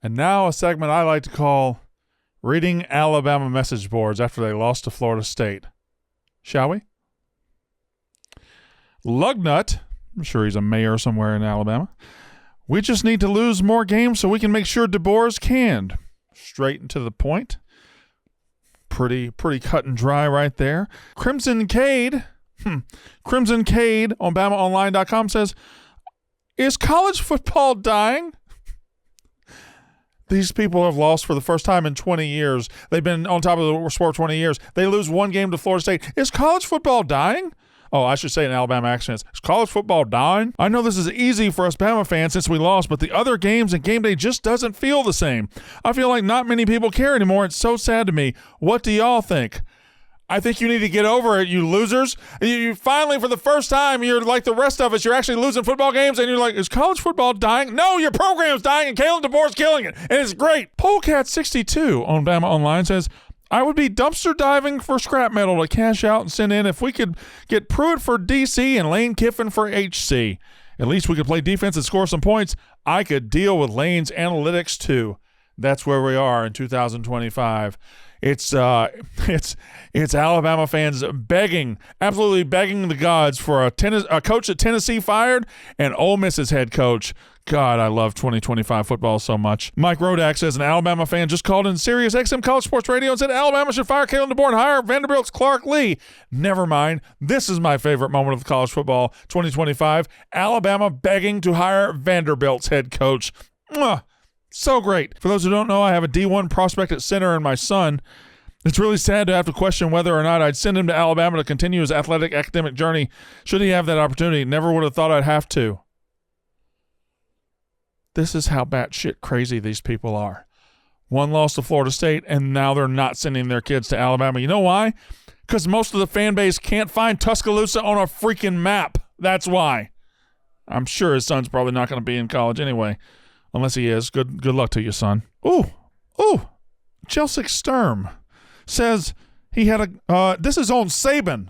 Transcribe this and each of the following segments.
And now a segment I like to call Reading Alabama Message Boards after they lost to Florida State. Shall we? Lugnut, I'm sure he's a mayor somewhere in Alabama. We just need to lose more games so we can make sure DeBoer's canned. Straight and to the point. Pretty cut and dry right there. Crimson Cade on BamaOnline.com says, is college football dying? These people have lost for the first time in 20 years. They've been on top of the sport 20 years. They lose one game to Florida State. Is college football dying? Oh, I should say in Alabama accents. Is college football dying? I know this is easy for us Bama fans since we lost, but the other games and game day just doesn't feel the same. I feel like not many people care anymore. It's so sad to me. What do y'all think? I think you need to get over it, you losers. You finally, for the first time, you're like the rest of us. You're actually losing football games, and you're like, is college football dying? No, your program's dying, and Kalen DeBoer's killing it, and it's great. Polecat62 on Bama Online says, I would be dumpster diving for scrap metal to cash out and send in if we could get Pruitt for DC and Lane Kiffin for HC. At least we could play defense and score some points. I could deal with Lane's analytics too. That's where we are in 2025. It's Alabama fans absolutely begging the gods for a coach that Tennessee fired and Ole Miss's head coach. God, I love 2025 football so much. Mike Rodak says an Alabama fan just called in Sirius XM College Sports Radio and said Alabama should fire Kalen DeBoer and hire Vanderbilt's Clark Lee. Never mind. This is my favorite moment of college football 2025. Alabama begging to hire Vanderbilt's head coach. Mwah. So great. For those who don't know, I have a D1 prospect at center in my son. It's really sad to have to question whether or not I'd send him to Alabama to continue his athletic academic journey should he have that opportunity. Never would have thought I'd have to. This is how batshit crazy these people are. One loss to Florida State, and now they're not sending their kids to Alabama. You know why? Because most of the fan base can't find Tuscaloosa on a freaking map. That's why. I'm sure his son's probably not going to be in college anyway. Unless he is. Good luck to you, son. Ooh. Chelsea Sturm says he had this is on Saban.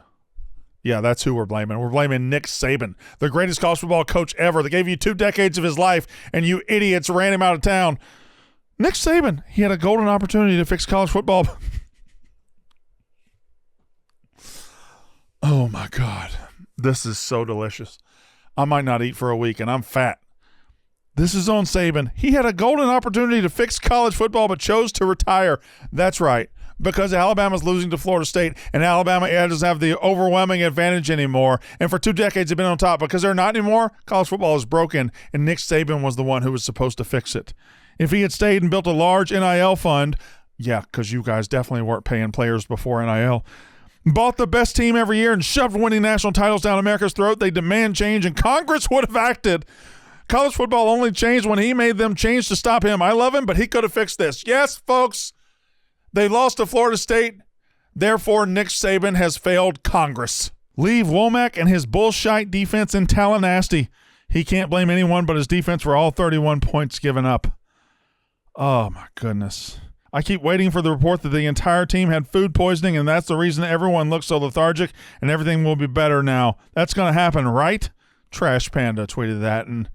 Yeah, that's who we're blaming. We're blaming Nick Saban, the greatest college football coach ever that gave you 2 decades of his life, and you idiots ran him out of town. Nick Saban, he had a golden opportunity to fix college football. Oh, my God. This is so delicious. I might not eat for a week, and I'm fat. This is on Saban. He had a golden opportunity to fix college football but chose to retire. That's right, because Alabama's losing to Florida State, and Alabama doesn't have the overwhelming advantage anymore. And for 2 decades, they've been on top. Because they're not anymore, college football is broken, and Nick Saban was the one who was supposed to fix it. If he had stayed and built a large NIL fund, yeah, because you guys definitely weren't paying players before NIL, bought the best team every year and shoved winning national titles down America's throat, they demand change, and Congress would have acted. College football only changed when he made them change to stop him. I love him, but he could have fixed this. Yes, folks, they lost to Florida State. Therefore, Nick Saban has failed Congress. Leave Womack and his bullshit defense in Tallahassee. He can't blame anyone but his defense for all 31 points given up. Oh, my goodness. I keep waiting for the report that the entire team had food poisoning, and that's the reason everyone looks so lethargic, and everything will be better now. That's going to happen, right? Trash Panda tweeted that, and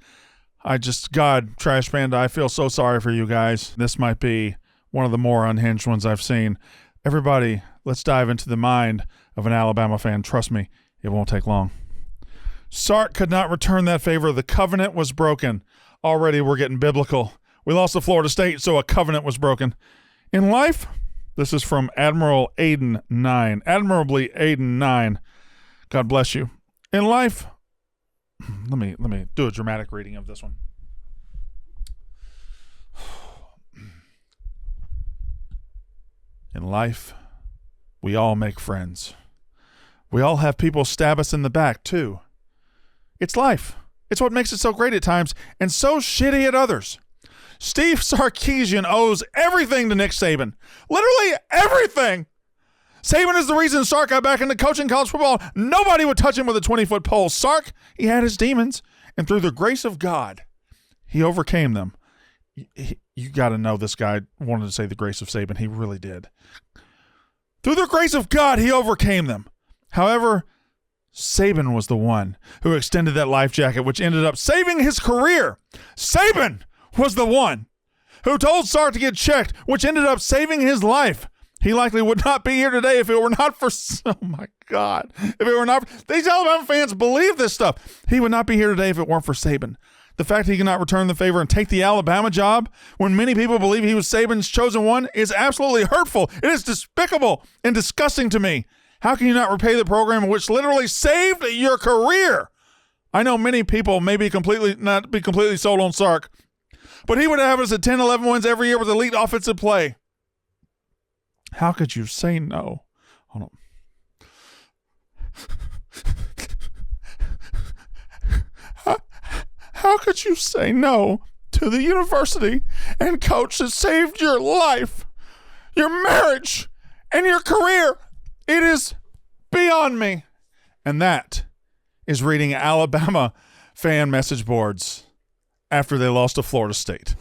God, Trash Panda, I feel so sorry for you guys. This might be one of the more unhinged ones I've seen. Everybody, let's dive into the mind of an Alabama fan. Trust me, it won't take long. Sark could not return that favor. The covenant was broken. Already we're getting biblical. We lost to Florida State, so a covenant was broken. In life, this is from Admiral Aiden 9. Admirably Aiden 9. God bless you. In life, let me do a dramatic reading of this one. In life, we all make friends. We all have people stab us in the back, too. It's life. It's what makes it so great at times and so shitty at others. Steve Sarkeesian owes everything to Nick Saban. Literally everything. Saban is the reason Sark got back into coaching college football. Nobody would touch him with a 20-foot pole. Sark, he had his demons, and through the grace of God, he overcame them. You got to know this guy wanted to say the grace of Saban. He really did. Through the grace of God, he overcame them. However, Saban was the one who extended that life jacket, which ended up saving his career. Saban was the one who told Sark to get checked, which ended up saving his life. He likely would not be here today if it were not for, oh my God, if it were not, these Alabama fans believe this stuff. He would not be here today if it weren't for Saban. The fact he cannot return the favor and take the Alabama job when many people believe he was Saban's chosen one is absolutely hurtful. It is despicable and disgusting to me. How can you not repay the program which literally saved your career? I know many people may be not be completely sold on Sark, but he would have us at 10, 11 wins every year with elite offensive play. How could you say no? Hold on. How could you say no to the university and coach that saved your life, your marriage, and your career? It is beyond me. And that is reading Alabama fan message boards after they lost to Florida State.